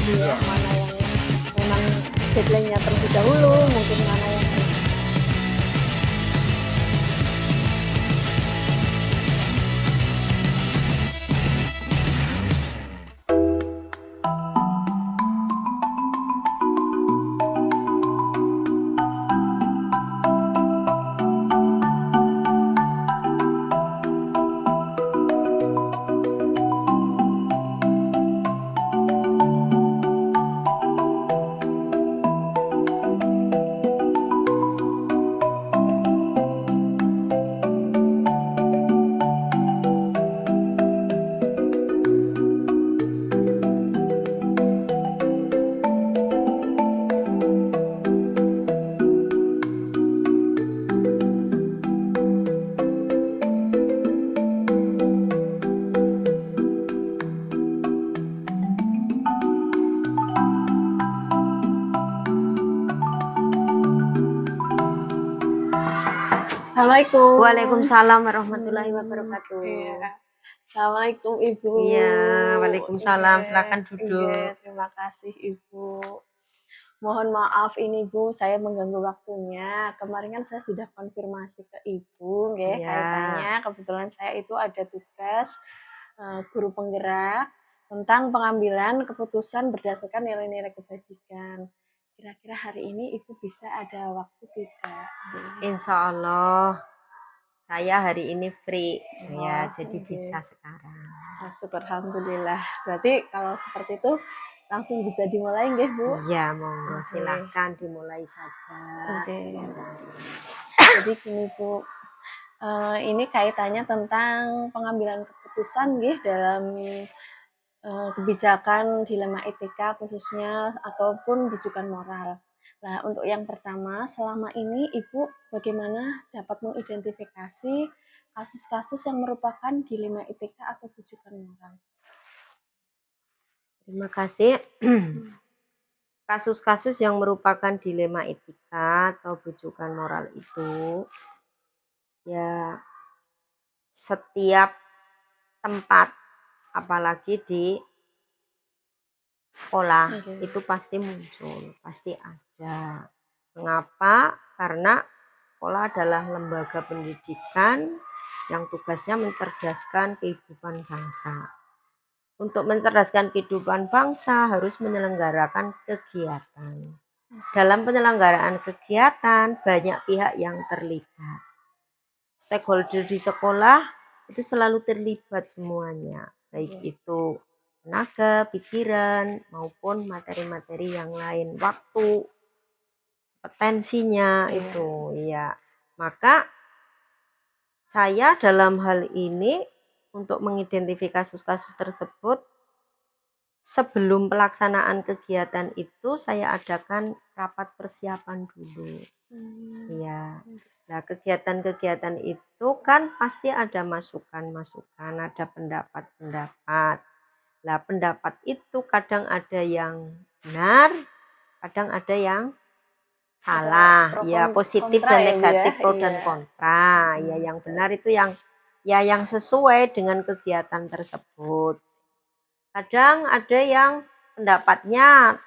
Bu ya, Iya. mana yang memang deadline-nya terlebih dahulu, mungkin mana yang Assalamualaikum. Waalaikumsalam warahmatullahi wabarakatuh. Iya. Assalamualaikum Ibu. Iya, waalaikumsalam. Iya, Silakan iya, duduk. terima kasih Ibu. Mohon maaf ini Bu, saya mengganggu waktunya. Kemarin kan saya sudah konfirmasi ke Ibu, nggih, Iya. kaitannya kebetulan saya itu ada tugas guru penggerak tentang pengambilan keputusan berdasarkan nilai-nilai kebajikan. Kira-kira hari ini Ibu bisa ada waktu tidak? Insya Allah saya hari ini free ya, Oh, jadi oke. bisa sekarang. Oh, syukur alhamdulillah. Berarti kalau seperti itu langsung bisa dimulai nggih, Bu? Iya, monggo Oke. silahkan dimulai saja. Oke. Jadi gini Bu, ini kaitannya tentang pengambilan keputusan nggih dalam kebijakan dilema etika khususnya ataupun rujukan moral. Nah, untuk yang pertama, selama ini Ibu bagaimana dapat mengidentifikasi kasus-kasus yang merupakan dilema etika atau rujukan moral? Terima kasih. Kasus-kasus yang merupakan dilema etika atau bujukan moral itu ya setiap tempat, apalagi di sekolah, Oke. itu pasti muncul, pasti ada. Mengapa? Karena sekolah adalah lembaga pendidikan yang tugasnya mencerdaskan kehidupan bangsa. Untuk mencerdaskan kehidupan bangsa harus menyelenggarakan kegiatan. Dalam penyelenggaraan kegiatan banyak pihak yang terlibat. Stakeholder di sekolah itu selalu terlibat semuanya, baik itu tenaga, pikiran, maupun materi-materi yang lain, waktu, potensinya itu ya. Maka saya dalam hal ini untuk mengidentifikasi kasus-kasus tersebut, sebelum pelaksanaan kegiatan itu saya adakan rapat persiapan dulu. Ya. Nah, kegiatan-kegiatan itu kan pasti ada masukan-masukan, ada pendapat-pendapat. Nah, pendapat itu kadang ada yang benar, kadang ada yang salah. Ya, positif dan negatif, pro dan kontra. Ya, yang benar itu yang sesuai dengan kegiatan tersebut. Kadang ada yang pendapatnya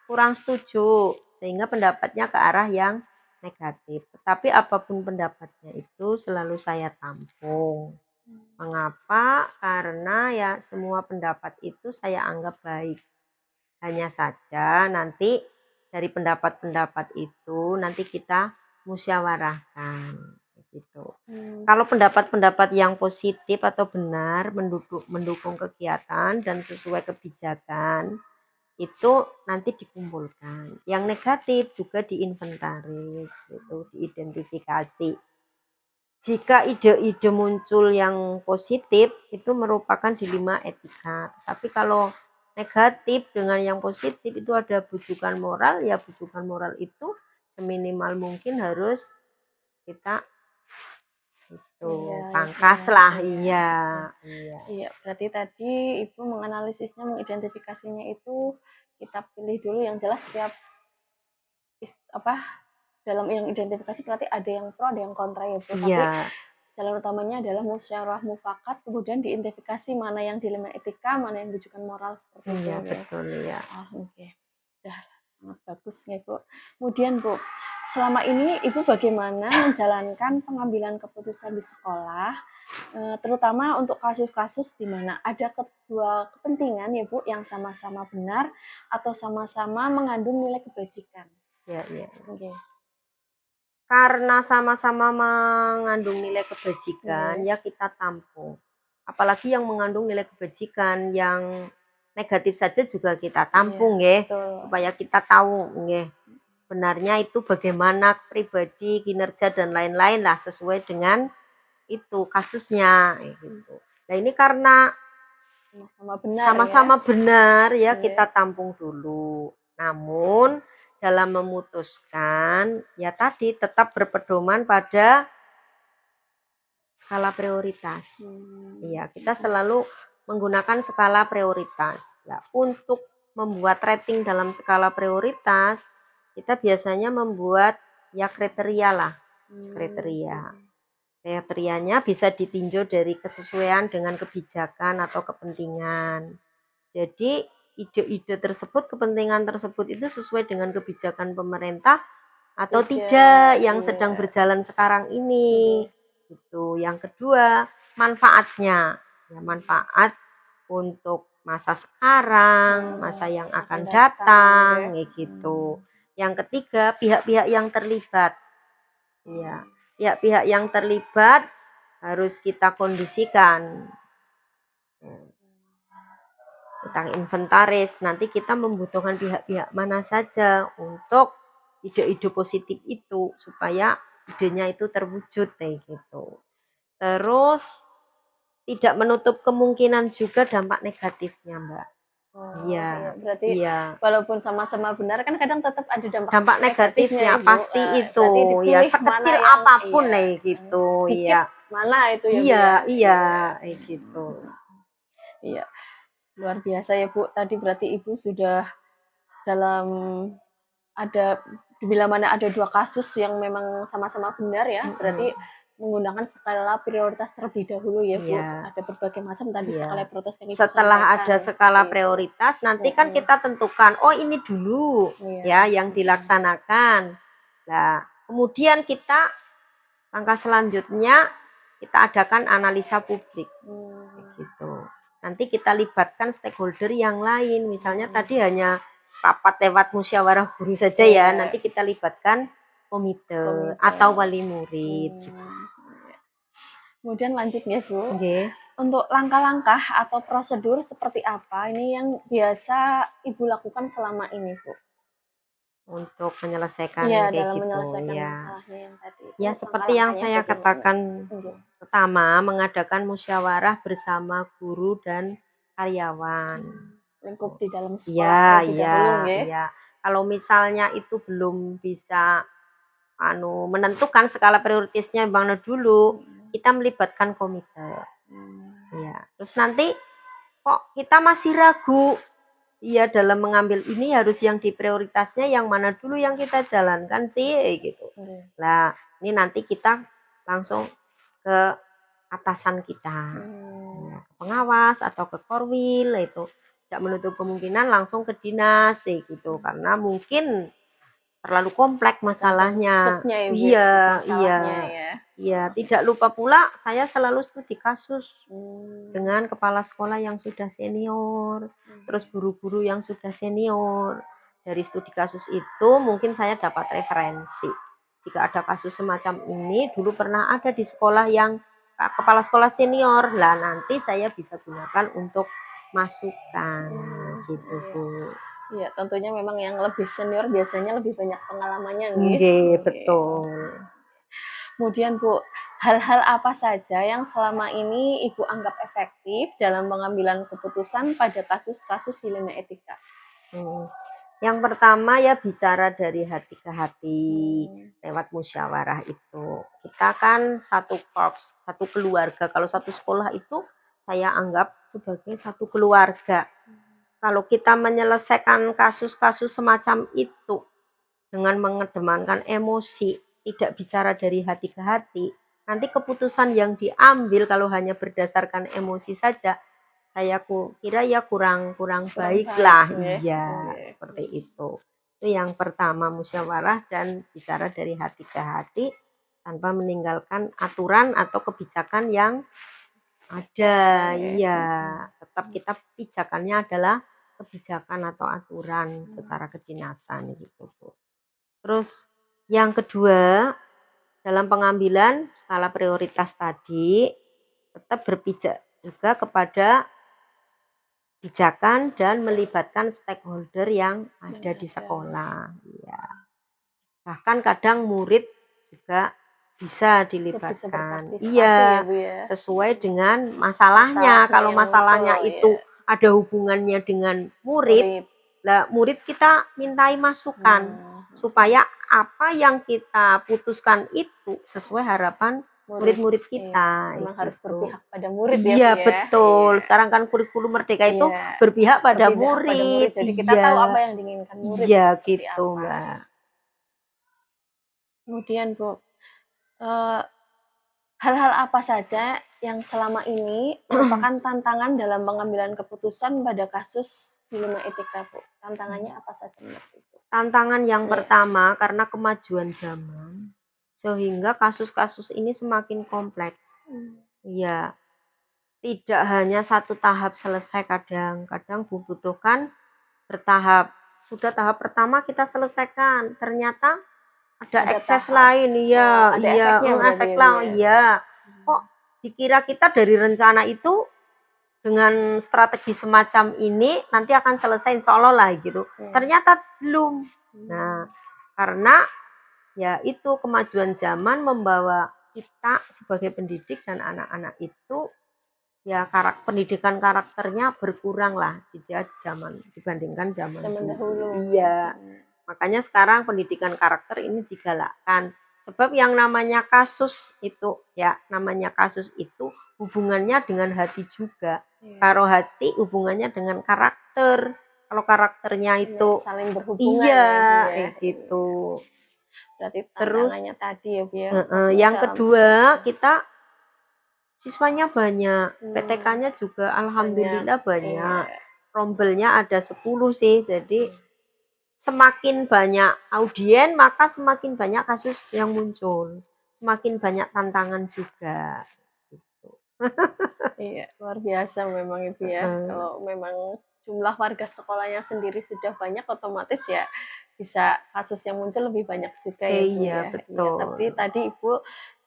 kurang setuju, sehingga pendapatnya ke arah yang negatif. Tetapi apapun pendapatnya itu selalu saya tampung. Mengapa? Karena ya semua pendapat itu saya anggap baik. Hanya saja nanti dari pendapat-pendapat itu nanti kita musyawarahkan. Gitu. Kalau pendapat-pendapat yang positif atau benar mendukung kegiatan dan sesuai kebijakan itu nanti dikumpulkan. Yang negatif juga diinventaris, itu diidentifikasi. Jika ide-ide muncul yang positif itu merupakan dilema etika. Tapi kalau negatif dengan yang positif itu ada bujukan moral, ya bujukan moral itu seminimal mungkin harus kita itu pangkas lah. Iya, berarti tadi Ibu menganalisisnya, mengidentifikasinya itu kita pilih dulu yang jelas setiap dalam yang identifikasi berarti ada yang pro, ada yang kontra ya Bu. Tapi jalan utamanya adalah musyawarah mufakat, kemudian diidentifikasi mana yang dilema etika, mana yang rujukan moral seperti itu Iya, nggih. betul ya. Oke. Dah sangat bagus nih, Bu. Kemudian, Bu, selama ini Ibu bagaimana menjalankan pengambilan keputusan di sekolah, terutama untuk kasus-kasus di mana ada kedua kepentingan ya, Bu, yang sama-sama benar atau sama-sama mengandung nilai kebajikan? Ya, ya. Oke. Karena sama-sama mengandung nilai kebajikan, Nggih. ya kita tampung. Apalagi yang mengandung nilai kebajikan, yang negatif saja juga kita Iya, tampung nggih, betul. supaya kita tahu nggih, benarnya itu bagaimana pribadi, kinerja dan lain-lain lah sesuai dengan itu kasusnya kayak gitu. Nah, ini karena Sama-sama benar ya. sama-sama benar ya Iya. kita tampung dulu. Namun dalam memutuskan ya tadi tetap berpedoman pada skala prioritas. Iya, kita selalu menggunakan skala prioritas. Nah, untuk membuat rating dalam skala prioritas, kita biasanya membuat ya kriteria lah, kriteria. Kriterianya bisa ditinjau dari kesesuaian dengan kebijakan atau kepentingan. Jadi ide-ide tersebut, kepentingan tersebut itu sesuai dengan kebijakan pemerintah atau tidak yang sedang berjalan sekarang ini. Itu. Yang kedua, manfaatnya. Ya, manfaat untuk masa sekarang, masa yang akan datang, kayak gitu. Yang ketiga, pihak-pihak yang terlibat. Ya, pihak-pihak yang terlibat harus kita kondisikan. Tentang inventaris, nanti kita membutuhkan pihak-pihak mana saja untuk ide-ide positif itu supaya idenya itu terwujud kayak gitu. Terus tidak menutup kemungkinan juga dampak negatifnya, Mbak. Iya, Berarti iya. walaupun sama-sama benar kan kadang tetap ada Dampak negatifnya ya, Bu. pasti itu, Berarti ya dipilih sekecil mana yang apapun kayak gitu, sedikit ya. mana itu ya, Bu Iya, ya. iya, kayak gitu. Iya. Luar biasa ya, Bu. Tadi berarti Ibu sudah dalam ada bila mana ada dua kasus yang memang sama-sama benar ya, berarti menggunakan skala prioritas terlebih dahulu ya, Bu. Iya. Ada berbagai macam tadi Iya. skala prioritas yang Ibu Setelah sampaikan. ada skala Gitu. prioritas, nanti kan kita tentukan, oh ini dulu ya yang dilaksanakan. Nah, kemudian kita langkah selanjutnya kita adakan analisa publik. Gitu. Nanti kita libatkan stakeholder yang lain. Misalnya tadi hanya rapat lewat musyawarah guru saja ya, nanti kita libatkan komite atau wali murid. Gitu. Kemudian lanjut ya, Bu. Okay. Untuk langkah-langkah atau prosedur seperti apa ini yang biasa Ibu lakukan selama ini, Bu? Untuk menyelesaikan Iya, kayak dalam gitu menyelesaikan ya. masalahnya yang tadi itu. Ya seperti yang saya katakan pertama, mengadakan musyawarah bersama guru dan karyawan. Lingkup di dalam Iya, sekolah terlebih dahulu nggih. iya. Kalau misalnya itu belum bisa menentukan skala prioritasnya mana dulu, kita melibatkan komite. Ya, terus nanti kok kita masih ragu, iya dalam mengambil ini harus yang diprioritasnya yang mana dulu yang kita jalankan sih gitu. Nah, ini nanti kita langsung ke atasan kita, ya, ke pengawas atau ke korwil itu. Tidak menutup kemungkinan langsung ke dinas gitu, karena mungkin terlalu kompleks masalahnya. Iya, iya. Iya, tidak lupa pula saya selalu studi kasus dengan kepala sekolah yang sudah senior, terus guru-guru yang sudah senior. Dari studi kasus itu mungkin saya dapat referensi. Jika ada kasus semacam ini, dulu pernah ada di sekolah yang kepala sekolah senior. Lah nanti saya bisa gunakan untuk masukan gitu, Bu. Iya, tentunya memang yang lebih senior biasanya lebih banyak pengalamannya nggih. Betul. Kemudian Bu, hal-hal apa saja yang selama ini Ibu anggap efektif dalam pengambilan keputusan pada kasus-kasus dilema etika? Yang pertama ya bicara dari hati ke hati lewat musyawarah itu. Kita kan satu korps, satu keluarga. Kalau satu sekolah itu saya anggap sebagai satu keluarga. Kalau kita menyelesaikan kasus-kasus semacam itu dengan mengedepankan emosi, tidak bicara dari hati ke hati, nanti keputusan yang diambil kalau hanya berdasarkan emosi saja, saya kira ya kurang baik lah. Iya, seperti itu. Itu yang pertama, musyawarah dan bicara dari hati ke hati tanpa meninggalkan aturan atau kebijakan yang ada. Iya, tetap kita pijakannya adalah kebijakan atau aturan secara kedinasan gitu, Bu. Terus yang kedua, dalam pengambilan skala prioritas tadi tetap berpijak juga kepada pijakan dan melibatkan stakeholder yang ada di sekolah. Ya. Bahkan kadang murid juga bisa dilibatkan. Iya, sesuai dengan masalahnya. Kalau masalahnya itu ada hubungannya dengan murid, lah murid kita mintai masukan supaya apa yang kita putuskan itu sesuai harapan murid-murid kita. Memang harus berpihak pada murid ya. Iya, betul. Sekarang kan kurikulum Merdeka itu berpihak pada murid. Jadi kita tahu apa yang diinginkan murid. Iya, gitu, Mbak. Kemudian, Bu, hal-hal apa saja yang selama ini merupakan tantangan dalam pengambilan keputusan pada kasus dilema etika, Bu? Tantangannya apa saja menurut Ibu? Tantangan yang pertama karena kemajuan zaman, sehingga kasus-kasus ini semakin kompleks. Iya, tidak hanya satu tahap selesai, kadang dibutuhkan bertahap. Sudah tahap pertama kita selesaikan, ternyata ada ekses lain, iya, efek lain, iya. Kok dikira kita dari rencana itu dengan strategi semacam ini nanti akan selesai insya Allah lah gitu. Ternyata belum. Nah, karena ya itu kemajuan zaman membawa kita sebagai pendidik dan anak-anak itu ya pendidikan karakternya berkurang lah di zaman dibandingkan zaman dulu. Iya. Makanya sekarang pendidikan karakter ini digalakkan. Sebab yang namanya kasus itu hubungannya dengan hati juga. Kalau hati hubungannya dengan karakter. Kalau karakternya itu saling berhubungan. Iya, gitu. Berarti tantangannya tadi ya, Bu ya. Yang kedua, kita siswanya banyak, PTK-nya juga alhamdulillah banyak. Rombelnya ada 10 sih. Jadi semakin banyak audien, maka semakin banyak kasus yang muncul. Semakin banyak tantangan juga. Gitu. Iya, luar biasa memang Ibu ya. Kalau memang jumlah warga sekolahnya sendiri sudah banyak, otomatis ya bisa kasus yang muncul lebih banyak juga ya Bu ya. Betul. Iya, tapi tadi Ibu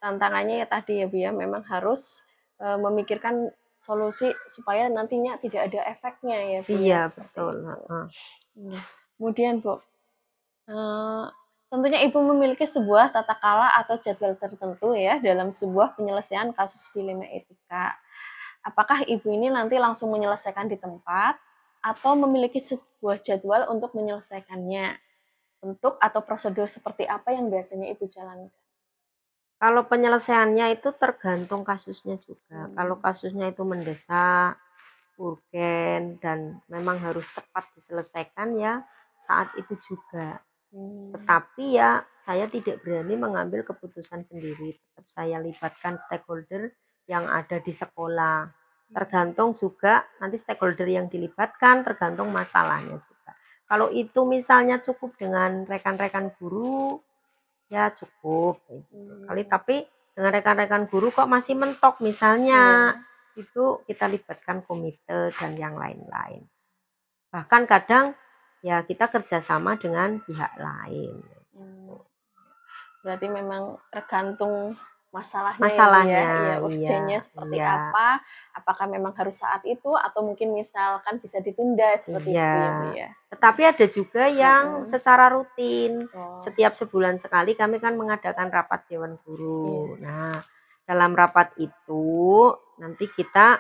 tantangannya ya tadi ya Bu ya, memang harus memikirkan solusi supaya nantinya tidak ada efeknya ya Bu. Iya, betul. Kemudian Bu, tentunya Ibu memiliki sebuah tata kala atau jadwal tertentu ya dalam sebuah penyelesaian kasus dilema etika. Apakah Ibu ini nanti langsung menyelesaikan di tempat atau memiliki sebuah jadwal untuk menyelesaikannya? Bentuk atau prosedur seperti apa yang biasanya Ibu jalankan? Kalau penyelesaiannya itu tergantung kasusnya juga. Kalau kasusnya itu mendesak, urgen, dan memang harus cepat diselesaikan ya saat itu juga. Tetapi ya saya tidak berani mengambil keputusan sendiri. Tetap saya libatkan stakeholder yang ada di sekolah. Tergantung juga nanti stakeholder yang dilibatkan, tergantung masalahnya juga. Kalau itu misalnya cukup dengan rekan-rekan guru, ya cukup. Tapi dengan rekan-rekan guru kok masih mentok misalnya, itu kita libatkan komite dan yang lain-lain. Bahkan kadang ya kita kerjasama dengan pihak lain. Berarti memang tergantung masalahnya ya, urgennya seperti apa, apakah memang harus saat itu atau mungkin misalkan bisa ditunda seperti itu ya Bu ya. Tetapi ada juga yang secara rutin, setiap sebulan sekali kami kan mengadakan rapat Dewan Guru. Nah, dalam rapat itu nanti kita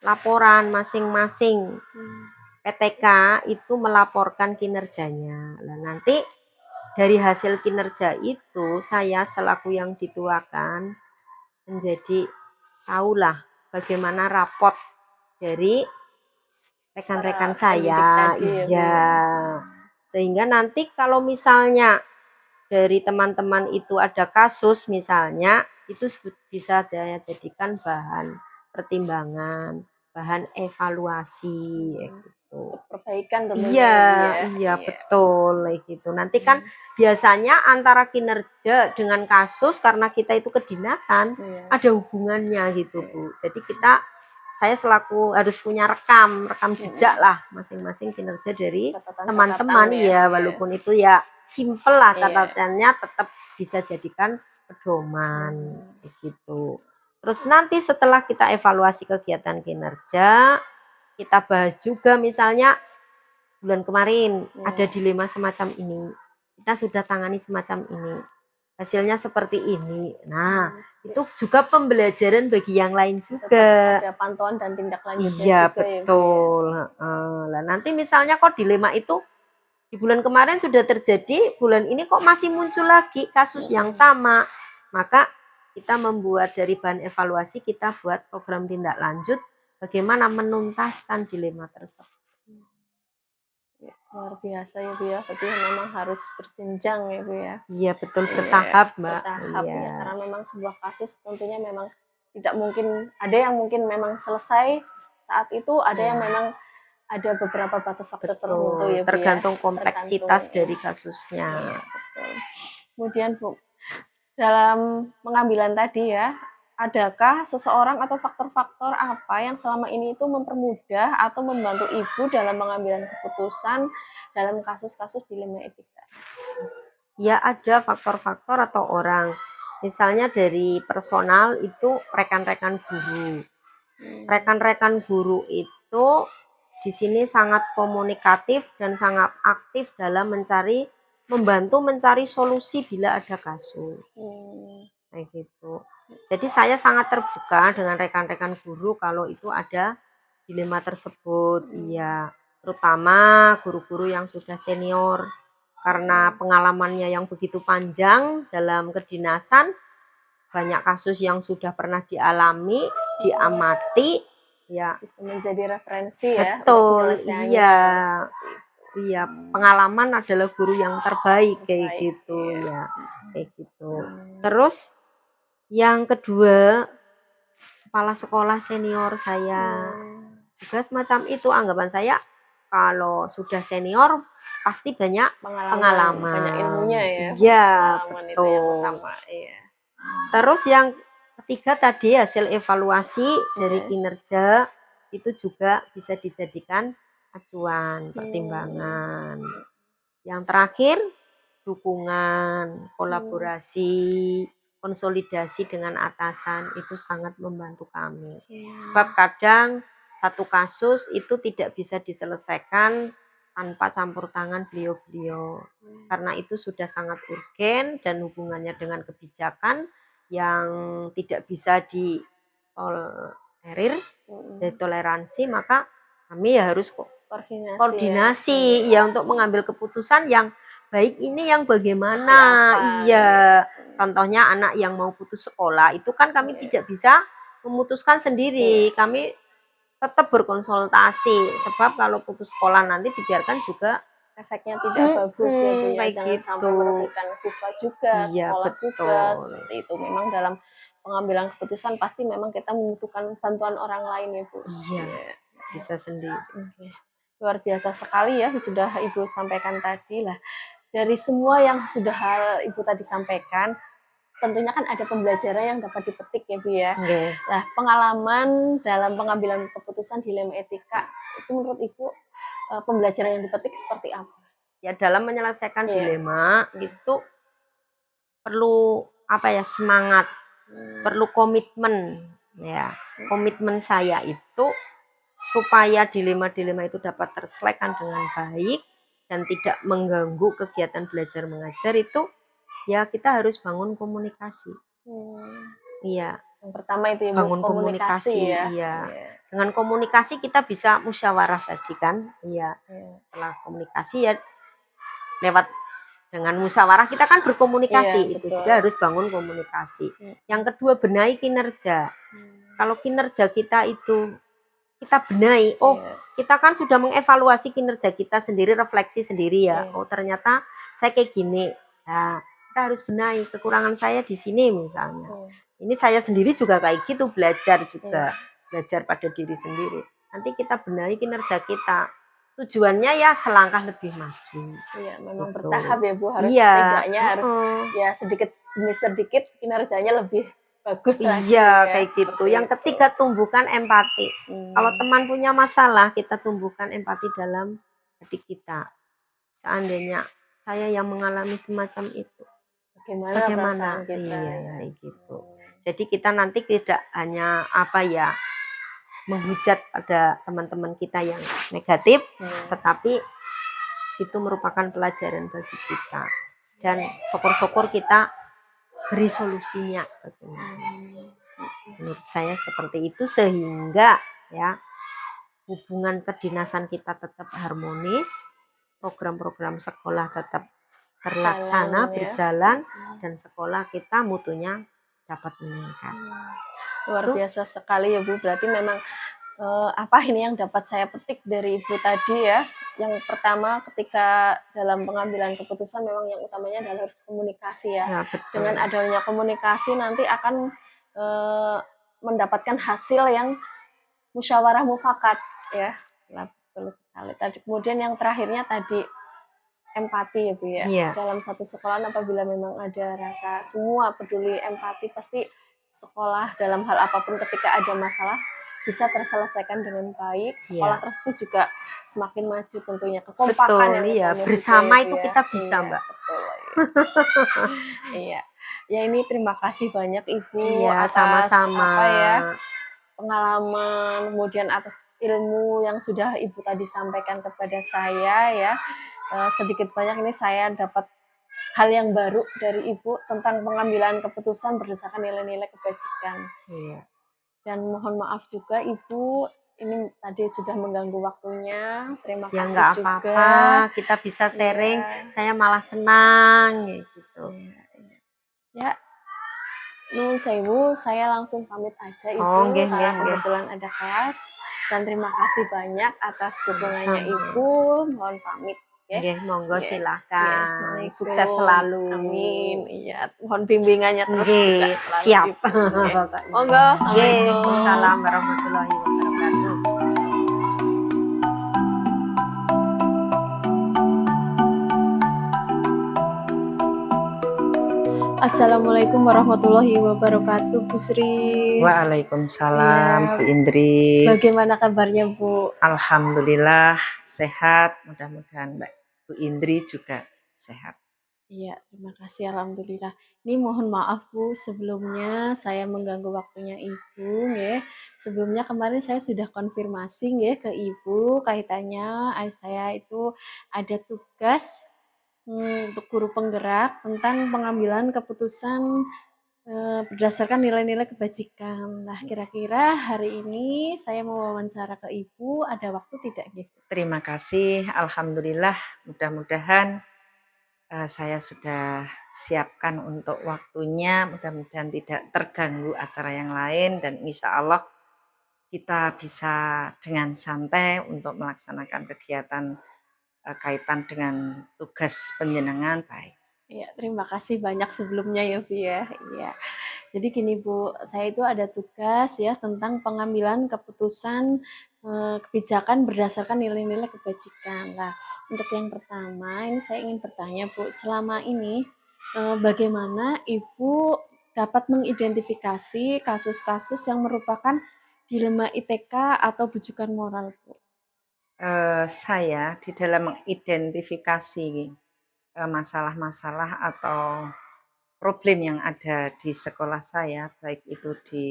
laporan masing-masing PTK itu melaporkan kinerjanya. Nah, nanti dari hasil kinerja itu saya selaku yang dituakan menjadi tahulah bagaimana rapot dari rekan-rekan saya. Iya. Sehingga nanti kalau misalnya dari teman-teman itu ada kasus misalnya itu bisa saya jadikan bahan pertimbangan, bahan evaluasi gitu. Untuk perbaikan tentunya Iya, ya, Bu, ya. iya betul kayak gitu. Nanti kan biasanya antara kinerja dengan kasus karena kita itu kedinasan ada hubungannya gitu, Bu. Jadi saya selaku harus punya rekam jejak lah masing-masing kinerja dari teman-teman ya, walaupun itu ya simple lah catatannya, tetap bisa jadikan pedoman gitu. Terus nanti setelah kita evaluasi kegiatan kinerja, kita bahas juga misalnya bulan kemarin ada dilema semacam ini, kita sudah tangani semacam ini, hasilnya seperti ini. Nah, itu juga pembelajaran bagi yang lain juga. Ada pantauan dan tindak lanjutnya iya, juga betul. ya, Nah, nanti misalnya kok dilema itu di bulan kemarin sudah terjadi, bulan ini kok masih muncul lagi kasus yang sama, maka kita membuat dari bahan evaluasi, kita buat program tindak lanjut bagaimana menuntaskan dilema tersebut. Luar biasa ya Bu ya, berarti memang harus berjenjang ya Bu ya. Iya betul, bertahap Mbak. Bertahap ya, karena memang sebuah kasus tentunya memang tidak mungkin, ada yang mungkin memang selesai saat itu, ada yang memang ada beberapa batas waktu tertentu ya Bu, tergantung kompleksitas dari kasusnya. Ya, betul. Kemudian Bu, dalam pengambilan tadi ya, adakah seseorang atau faktor-faktor apa yang selama ini itu mempermudah atau membantu Ibu dalam pengambilan keputusan dalam kasus-kasus dilema etika? Ya ada faktor-faktor atau orang. Misalnya dari personal itu rekan-rekan guru. Rekan-rekan guru itu di sini sangat komunikatif dan sangat aktif dalam membantu mencari solusi bila ada kasus. Kayak gitu. Jadi saya sangat terbuka dengan rekan-rekan guru kalau itu ada dilema tersebut. Iya, terutama guru-guru yang sudah senior. Karena pengalamannya yang begitu panjang dalam kedinasan, banyak kasus yang sudah pernah dialami, diamati, ya bisa menjadi referensi ya. Betul, iya. Iya, pengalaman adalah guru yang terbaik kayak gitu ya. Kayak gitu. Terus yang kedua, kepala sekolah senior saya juga semacam itu, anggapan saya kalau sudah senior pasti banyak pengalaman. Banyak ilmunya ya. Iya, betul. Terus yang ketiga tadi hasil evaluasi dari kinerja itu juga bisa dijadikan acuan, pertimbangan. Yang terakhir dukungan, kolaborasi, konsolidasi dengan atasan itu sangat membantu kami. Sebab kadang satu kasus itu tidak bisa diselesaikan tanpa campur tangan beliau-beliau. Karena itu sudah sangat urgen dan hubungannya dengan kebijakan yang tidak bisa ditolerir, ditoleransi, maka kami ya harus koordinasi ya untuk mengambil keputusan yang baik ini yang bagaimana. Iya, contohnya anak yang mau putus sekolah itu kan kami tidak bisa memutuskan sendiri, kami tetap berkonsultasi, sebab kalau putus sekolah nanti dibiarkan juga efeknya tidak bagus ya Bu ya, jangan sampai merugikan siswa juga, sekolah juga, seperti itu. Memang dalam pengambilan keputusan pasti memang kita membutuhkan bantuan orang lain ya Bu. Iya, bisa sendiri. Luar biasa sekali ya sudah Ibu sampaikan tadi lah. Dari semua yang sudah Ibu tadi sampaikan, tentunya kan ada pembelajaran yang dapat dipetik ya Bu ya. Nah, pengalaman dalam pengambilan keputusan dilema etika itu menurut Ibu pembelajaran yang dipetik seperti apa? Ya dalam menyelesaikan dilema itu perlu semangat, perlu komitmen ya. Komitmen saya itu supaya dilema-dilema itu dapat terselesaikan dengan baik dan tidak mengganggu kegiatan belajar mengajar itu, ya kita harus bangun komunikasi. Iya. Yang pertama itu ya, bangun komunikasi ya. Iya. Dengan komunikasi kita bisa musyawarah tadi kan. Iya. Setelah komunikasi ya lewat dengan musyawarah kita kan berkomunikasi, itu juga harus bangun komunikasi. Yang kedua, benahi kinerja. Kalau kinerja kita itu kita benahi, kita kan sudah mengevaluasi kinerja kita sendiri, refleksi sendiri ya. Oh ternyata saya kayak gini. Nah, kita harus benahi kekurangan saya di sini misalnya. Ini saya sendiri juga kayak gitu, belajar juga. Iya. Belajar pada diri sendiri. Nanti kita benahi kinerja kita. Tujuannya ya selangkah lebih maju. Iya, memang Gitu. bertahap ya Bu, harus Iya, setidaknya harus ya sedikit demi sedikit kinerjanya lebih bagus lagi iya, ya. kayak gitu. Seperti Yang itu. ketiga, tumbuhkan empati. Kalau teman punya masalah, kita tumbuhkan empati dalam hati kita. Seandainya saya yang mengalami semacam itu, Bagaimana perasaan bagaimana? kita? Iya, kayak gitu. Jadi kita nanti tidak hanya menghujat pada teman-teman kita yang negatif, tetapi itu merupakan pelajaran bagi kita. Dan syukur-syukur kita beri solusinya. Menurut saya seperti itu, sehingga ya hubungan kedinasan kita tetap harmonis, program-program sekolah tetap terlaksana, berjalan, dan sekolah kita mutunya dapat meningkat. Luar biasa sekali ya Bu, berarti memang ini yang dapat saya petik dari Ibu tadi ya. Yang pertama, ketika dalam pengambilan keputusan memang yang utamanya adalah harus komunikasi ya. Dengan adanya komunikasi nanti akan mendapatkan hasil yang musyawarah mufakat ya. Betul sekali. Tadi kemudian yang terakhirnya tadi empati ya Bu ya. Dalam satu sekolah apabila memang ada rasa semua peduli, empati, pasti sekolah dalam hal apapun ketika ada masalah bisa terselesaikan dengan baik. Sekolah tersebut juga semakin maju tentunya, kekompakan yang utamanya bersama itu kita bisa Mbak. Betul. Iya. Ya ini terima kasih banyak Ibu atas sama-sama pengalaman, kemudian atas ilmu yang sudah Ibu tadi sampaikan kepada saya ya. Sedikit banyak ini saya dapat hal yang baru dari Ibu tentang pengambilan keputusan berdasarkan nilai-nilai kebajikan. Dan mohon maaf juga Ibu, ini tadi sudah mengganggu waktunya. Terima kasih nggak juga. apa-apa, kita bisa sharing. Saya malah senang gitu. Ya, Nun sewu, saya langsung pamit aja Ibu karena kebetulan ada kelas. Dan terima kasih banyak atas dukungannya Ibu. Mohon pamit. Monggo silakan. Sukses selalu. Amin. Iya, mohon bimbingannya terus juga selalu. Siap. Monggo. Waalaikumsalam warahmatullahi wabarakatuh. Assalamualaikum warahmatullahi wabarakatuh, Bu Sri. Waalaikumsalam, Bu Indri. Bagaimana kabarnya, Bu? Alhamdulillah sehat. Mudah-mudahan Bu Indri juga sehat. Iya, terima kasih. Alhamdulillah. Ini mohon maaf Bu, sebelumnya saya mengganggu waktunya Ibu. Sebelumnya kemarin saya sudah konfirmasi ke Ibu kaitannya saya itu ada tugas untuk guru penggerak tentang pengambilan keputusan berdasarkan nilai-nilai kebajikan. Nah, kira-kira hari ini saya mau wawancara ke Ibu, ada waktu tidak? Terima kasih, alhamdulillah. Mudah-mudahan saya sudah siapkan untuk waktunya. Mudah-mudahan tidak terganggu acara yang lain dan insya Allah kita bisa dengan santai untuk melaksanakan kegiatan kaitan dengan tugas penjenengan baik. Iya, terima kasih banyak sebelumnya ya Bu ya. Iya. Jadi gini Bu, saya itu ada tugas ya tentang pengambilan keputusan kebijakan berdasarkan nilai-nilai kebajikan. Nah, untuk yang pertama ini saya ingin bertanya Bu, selama ini bagaimana Ibu dapat mengidentifikasi kasus-kasus yang merupakan dilema ITK atau bujukan moral Bu? Saya di dalam mengidentifikasi masalah-masalah atau problem yang ada di sekolah saya, baik itu di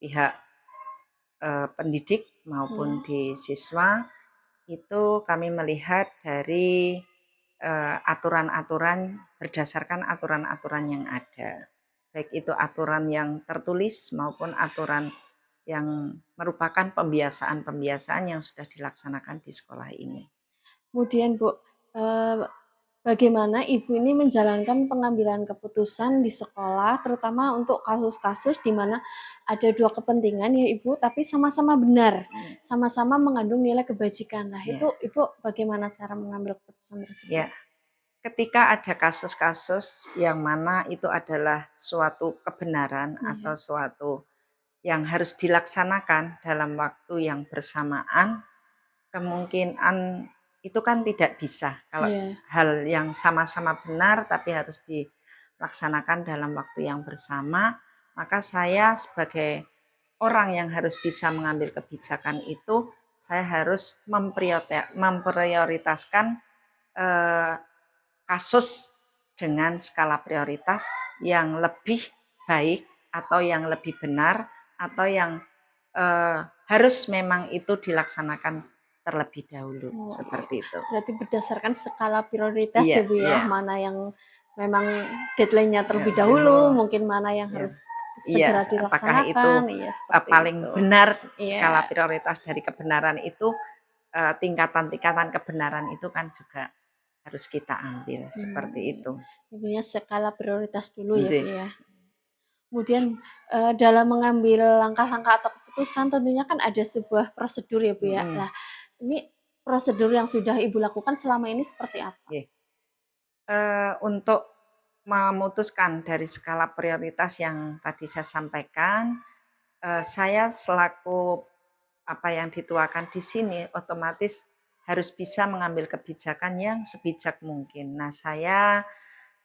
pihak pendidik maupun di siswa, itu kami melihat dari aturan-aturan berdasarkan aturan-aturan yang ada, baik itu aturan yang tertulis maupun aturan yang merupakan pembiasaan-pembiasaan yang sudah dilaksanakan di sekolah ini. Kemudian Bu, bagaimana Ibu ini menjalankan pengambilan keputusan di sekolah, terutama untuk kasus-kasus di mana ada dua kepentingan ya Ibu, tapi sama-sama benar, sama-sama mengandung nilai kebajikan. Nah itu Ibu bagaimana cara mengambil keputusan tersebut? Ya, ketika ada kasus-kasus yang mana itu adalah suatu kebenaran atau Iya. suatu yang harus dilaksanakan dalam waktu yang bersamaan, kemungkinan itu kan tidak bisa kalau Iya. hal yang sama-sama benar tapi harus dilaksanakan dalam waktu yang bersama, maka saya sebagai orang yang harus bisa mengambil kebijakan itu, saya harus memprioritaskan eh, kasus dengan skala prioritas yang lebih baik atau yang lebih benar atau yang harus memang itu dilaksanakan terlebih dahulu, Oh, oke. seperti itu. Berarti berdasarkan skala prioritas Iya ya, Bu, ya, iya, mana yang memang deadline-nya ya terlebih dahulu, dulu, mungkin mana yang ya. harus Iya, segera apakah itu, dilaksanakan, iya seperti paling itu. benar skala Iya, prioritas dari kebenaran itu, tingkatan-tingkatan kebenaran itu kan juga harus kita ambil, seperti mmm, itu. Ibu ya skala prioritas dulu ya, Bu, Nggih, ya. Kemudian, dalam mengambil langkah-langkah atau keputusan tentunya kan ada sebuah prosedur ya, Bu, ya. mhm, Lah, ini prosedur yang sudah Ibu lakukan selama ini seperti apa? nggih. Untuk memutuskan dari skala prioritas yang tadi saya sampaikan, saya selaku apa yang dituakan di sini otomatis harus bisa mengambil kebijakan yang sebijak mungkin. Nah, saya,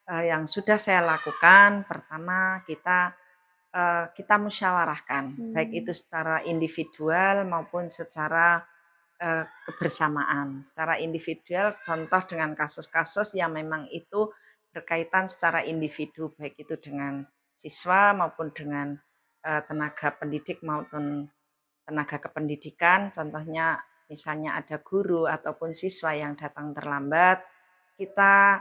yang sudah saya lakukan pertama kita musyawarahkan, baik itu Mmm, secara individual maupun secara, kebersamaan. Secara individual contoh dengan kasus-kasus yang memang itu berkaitan secara individu, baik itu dengan siswa maupun dengan, tenaga pendidik maupun tenaga kependidikan. Contohnya misalnya ada guru ataupun siswa yang datang terlambat, kita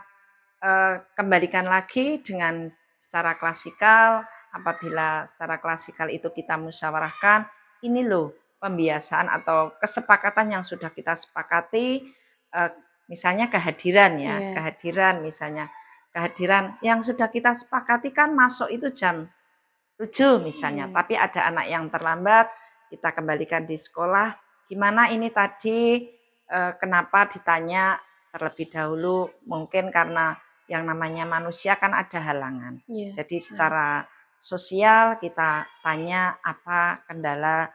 kembalikan lagi dengan secara klasikal, apabila secara klasikal itu kita musyawarahkan, ini loh pembiasaan atau kesepakatan yang sudah kita sepakati, misalnya kehadiran ya, iya, kehadiran misalnya, kehadiran yang sudah kita sepakati kan masuk itu jam 7 misalnya, iya, tapi ada anak yang terlambat, kita kembalikan di sekolah, gimana ini tadi, kenapa ditanya terlebih dahulu, mungkin karena yang namanya manusia kan ada halangan. iya, Jadi betul. secara sosial kita tanya apa kendala,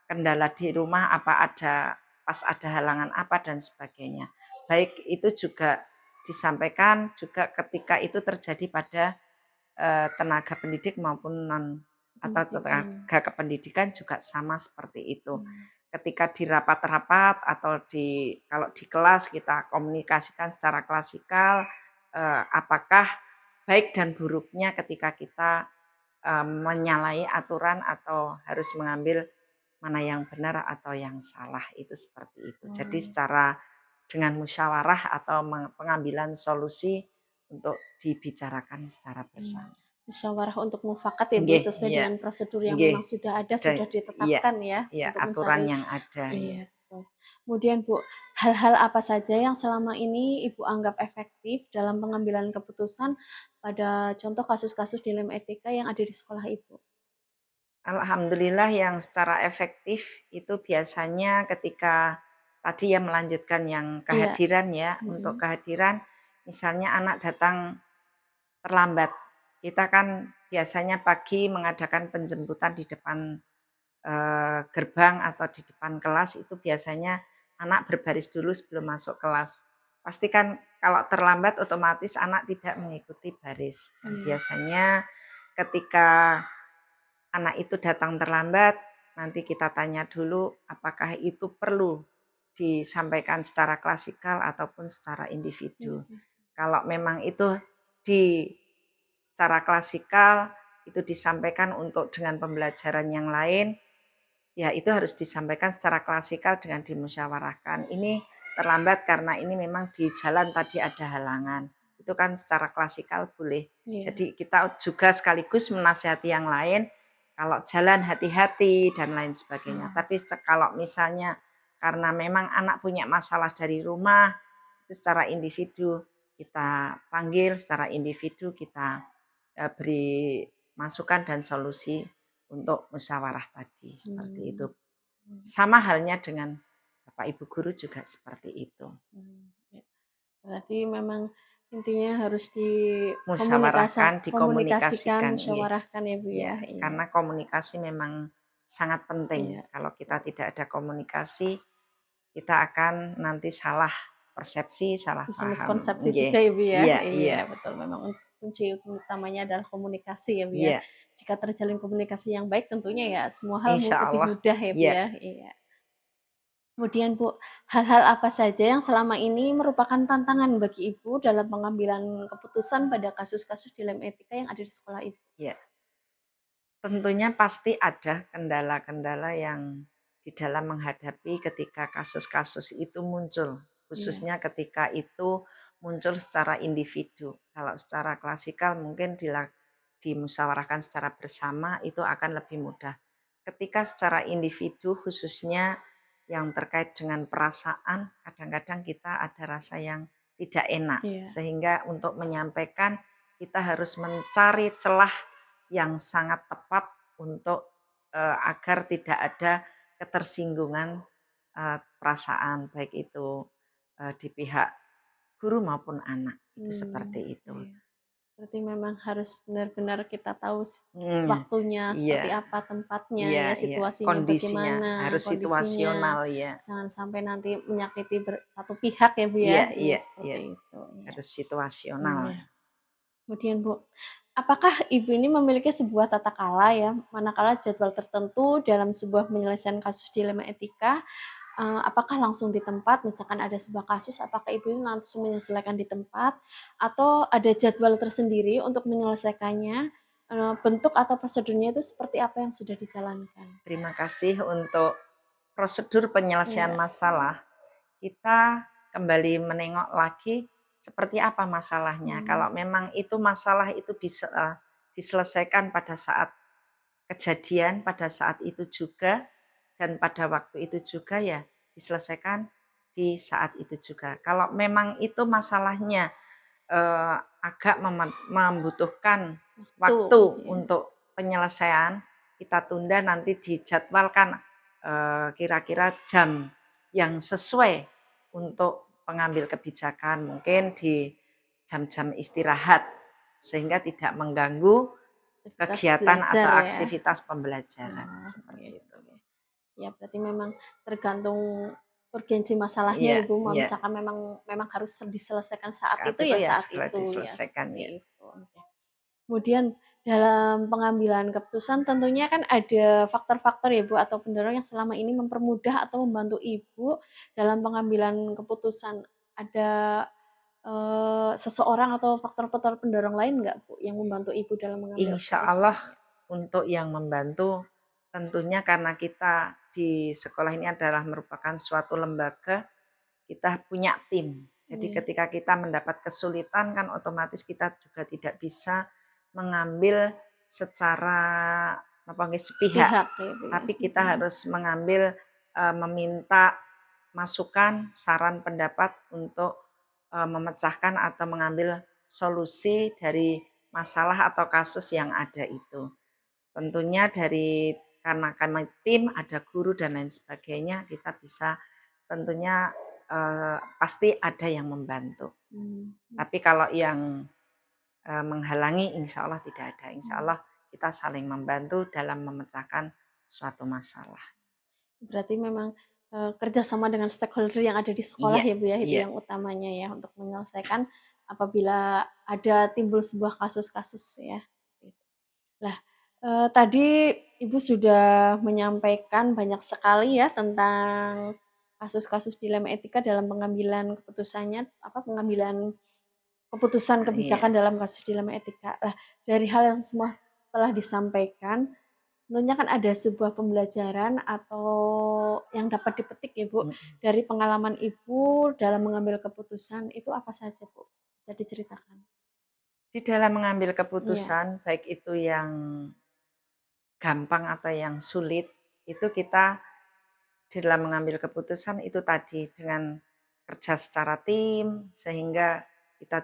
kendala di rumah, apa pas ada halangan apa dan sebagainya. Baik itu juga disampaikan juga ketika itu terjadi pada tenaga pendidik maupun non atau Pendidikan. tenaga kependidikan juga sama seperti itu. Mmm, Ketika di rapat-rapat atau kalau di kelas kita komunikasikan secara klasikal, apakah baik dan buruknya ketika kita, menyalahi aturan atau harus mengambil mana yang benar atau yang salah, itu seperti itu. Jadi oh, secara dengan musyawarah atau pengambilan solusi untuk dibicarakan secara mmm, bersama. musyawarah untuk mufakat ya, Bu, Nggih, sesuai iya, dengan prosedur yang nggih, memang sudah ada, da sudah iya ditetapkan ya, iya, untuk aturan mencari yang ada, iya. iya, betul. Kemudian, Bu, hal-hal apa saja yang selama ini Ibu anggap efektif dalam pengambilan keputusan pada contoh kasus-kasus dilema etika yang ada di sekolah Ibu? Alhamdulillah yang secara efektif itu biasanya ketika tadi ya melanjutkan yang Iya, kehadiran ya, untuk mhm, kehadiran misalnya anak datang terlambat, kita kan biasanya pagi mengadakan penjemputan di depan gerbang atau di depan kelas itu biasanya anak berbaris dulu sebelum masuk kelas. Pastikan kalau terlambat otomatis anak tidak mengikuti baris dan iya, biasanya ketika anak itu datang terlambat, nanti kita tanya dulu apakah itu perlu disampaikan secara klasikal ataupun secara individu. mhm, Kalau memang itu di secara klasikal itu disampaikan untuk dengan pembelajaran yang lain, ya itu harus disampaikan secara klasikal dengan dimusyawarahkan. Ini terlambat karena ini memang di jalan tadi ada halangan. Itu kan secara klasikal boleh. iya, Jadi kita juga sekaligus menasihati yang lain, kalau jalan hati-hati dan lain sebagainya. mmm, Tapi kalau misalnya karena memang anak punya masalah dari rumah, itu secara individu kita panggil, secara individu kita beri masukan dan solusi untuk musyawarah tadi, seperti itu. mmm, mmm, Sama halnya dengan Bapak Ibu guru juga seperti itu. mmm, ya. Berarti memang intinya harus Musyawarahkan, komunikasikan, dikomunikasikan, iya. musyawarahkan ya Bu Iya, ya? Iya, karena komunikasi memang sangat penting. iya, Kalau kita betul. tidak ada komunikasi, kita akan nanti salah persepsi, salah Bisa paham. miskonsepsi Nggih. juga ya Bu ya? Iya Iya, iya betul memang kunci utamanya adalah komunikasi ya Bu ya? iya, Jika terjalin komunikasi yang baik tentunya ya semua hal insya lebih Allah. mudah ya Bu Iya, ya? Iya. Kemudian Bu, hal-hal apa saja yang selama ini merupakan tantangan bagi Ibu dalam pengambilan keputusan pada kasus-kasus dilema etika yang ada di sekolah itu? iya. Tentunya pasti ada kendala-kendala yang di dalam menghadapi ketika kasus-kasus itu muncul, Iya, khususnya ketika itu muncul secara individu. Kalau secara klasikal mungkin dimusyawarahkan secara bersama itu akan lebih mudah. Ketika secara individu khususnya yang terkait dengan perasaan, kadang-kadang kita ada rasa yang tidak enak. iya, Sehingga untuk menyampaikan kita harus mencari celah yang sangat tepat untuk, agar tidak ada ketersinggungan, perasaan baik itu, di pihak guru maupun anak, itu seperti itu. iya. Berarti memang harus benar-benar kita tahu Mmm, waktunya iya seperti apa, tempatnya iya ya, iya, situasinya kondisinya bagaimana, harus kondisinya. situasional ya. Jangan sampai nanti menyakiti satu pihak ya, Bu, ya? Iya Iya, iya iya, seperti itu, iya. harus situasional. Iya. Kemudian Bu, apakah Ibu ini memiliki sebuah tata kala ya, manakala jadwal tertentu dalam sebuah penyelesaian kasus dilema etika, apakah langsung di tempat, misalkan ada sebuah kasus, apakah Ibu ini langsung menyelesaikan di tempat, atau ada jadwal tersendiri untuk menyelesaikannya, bentuk atau prosedurnya itu seperti apa yang sudah dijalankan? Terima kasih untuk prosedur penyelesaian Iya, masalah. Kita kembali menengok lagi seperti apa masalahnya. mmm, Kalau memang itu masalah itu bisa, diselesaikan pada saat kejadian, pada saat itu juga, dan pada waktu itu juga ya diselesaikan di saat itu juga. Kalau memang itu masalahnya, agak membutuhkan waktu, waktu iya, untuk penyelesaian, kita tunda nanti dijadwalkan, kira-kira jam yang sesuai untuk pengambil kebijakan, mungkin di jam-jam istirahat, sehingga tidak mengganggu aktivitas kegiatan belajar atau ya? aktivitas pembelajaran, Oh, seperti gitu itu. ya. Ya berarti memang tergantung urgensi masalahnya Iya ya, Bu, iya, misalkan memang memang harus diselesaikan saat saat itu, itu ya ya saat segera itu, ya diselesaikan ya. seperti itu, oke. Kemudian dalam pengambilan keputusan tentunya kan ada faktor-faktor ya, Bu, atau pendorong yang selama ini mempermudah atau membantu Ibu dalam pengambilan keputusan. Ada, seseorang atau faktor-faktor pendorong lain nggak, Bu, yang membantu Ibu dalam mengambil Insya keputusan? Allah untuk yang membantu tentunya karena kita di sekolah ini adalah merupakan suatu lembaga, kita punya tim. Jadi Iya, ketika kita mendapat kesulitan kan otomatis kita juga tidak bisa mengambil secara apa nggih, sepihak, sepihak ya, Bu, ya? tapi kita Mhm. harus mengambil, meminta masukan, saran, pendapat untuk, memecahkan atau mengambil solusi dari masalah atau kasus yang ada itu. Tentunya karena kami tim, ada guru dan lain sebagainya, kita bisa tentunya, pasti ada yang membantu. Mmm, Tapi kalau yang, menghalangi insya Allah tidak ada. Insya mhm. Allah kita saling membantu dalam memecahkan suatu masalah. Berarti memang, kerjasama dengan stakeholder yang ada di sekolah Iya ya, Bu, ya, itu iya yang utamanya ya, untuk menyelesaikan apabila ada timbul sebuah kasus-kasus ya, gitu. Lah, tadi Ibu sudah menyampaikan banyak sekali ya tentang kasus-kasus dilema etika dalam pengambilan keputusannya, apa, pengambilan keputusan iya. kebijakan dalam kasus dilema etika. Lah, dari hal yang semua telah disampaikan, tentunya kan ada sebuah pembelajaran atau yang dapat dipetik ya, Bu, Mhm. dari pengalaman Ibu dalam mengambil keputusan, itu apa saja, Bu? Bisa diceritakan? Di dalam mengambil Iya, keputusan, baik itu yang gampang atau yang sulit, itu kita di dalam mengambil keputusan itu tadi dengan kerja secara tim, sehingga kita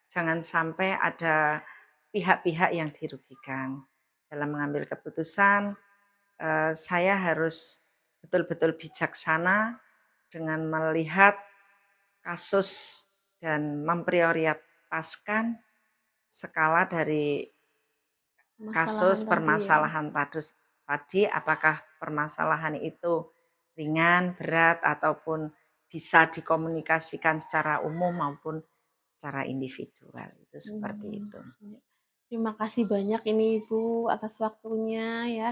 jangan sampai ada pihak-pihak yang dirugikan. Dalam mengambil keputusan, saya harus betul-betul bijaksana dengan melihat kasus dan memprioritaskan skala dari kasus Permasalahan tadi ya. permasalahan tadi, apakah permasalahan itu ringan, berat, ataupun bisa dikomunikasikan secara umum maupun secara individual. Itu seperti itu. Ya. Terima kasih banyak ini Ibu atas waktunya ya.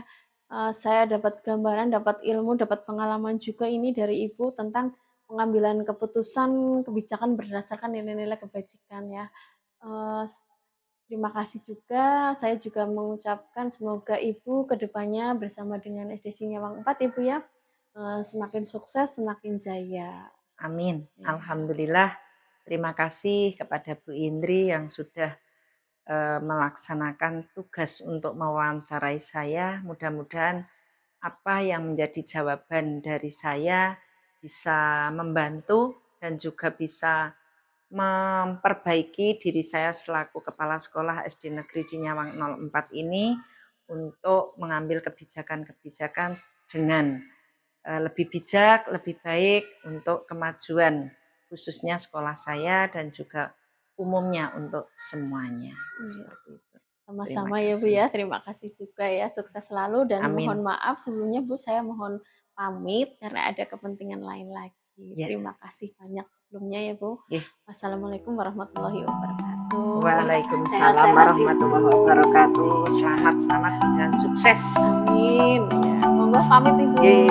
Saya dapat gambaran, dapat ilmu, dapat pengalaman juga ini dari Ibu tentang pengambilan keputusan kebijakan berdasarkan nilai-nilai kebajikan ya. Eee, Terima kasih juga, saya juga mengucapkan semoga Ibu ke depannya bersama dengan SD Sinyawang 4 Ibu ya, semakin sukses, semakin jaya. Amin. Ya. Alhamdulillah. Terima kasih kepada Bu Indri yang sudah melaksanakan tugas untuk mewawancarai saya. Mudah-mudahan apa yang menjadi jawaban dari saya bisa membantu dan juga bisa memperbaiki diri saya selaku kepala sekolah SD Negeri Cinyawang 04 ini untuk mengambil kebijakan-kebijakan dengan lebih bijak, lebih baik untuk kemajuan khususnya sekolah saya dan juga umumnya untuk semuanya. Seperti itu. Sama-sama Terima ya Bu kasih. ya, terima kasih juga ya, sukses selalu dan Amin. mohon maaf sebelumnya Bu, saya mohon pamit karena ada kepentingan lain lagi. Ya. Terima kasih banyak sebelumnya ya Bu. Ya. Wassalamualaikum warahmatullahi wabarakatuh. Waalaikumsalam Sehat-sehat, Ibu. warahmatullahi wabarakatuh. Selamat dan sukses. Amin. Ya, monggo pamit Ibu. Ye.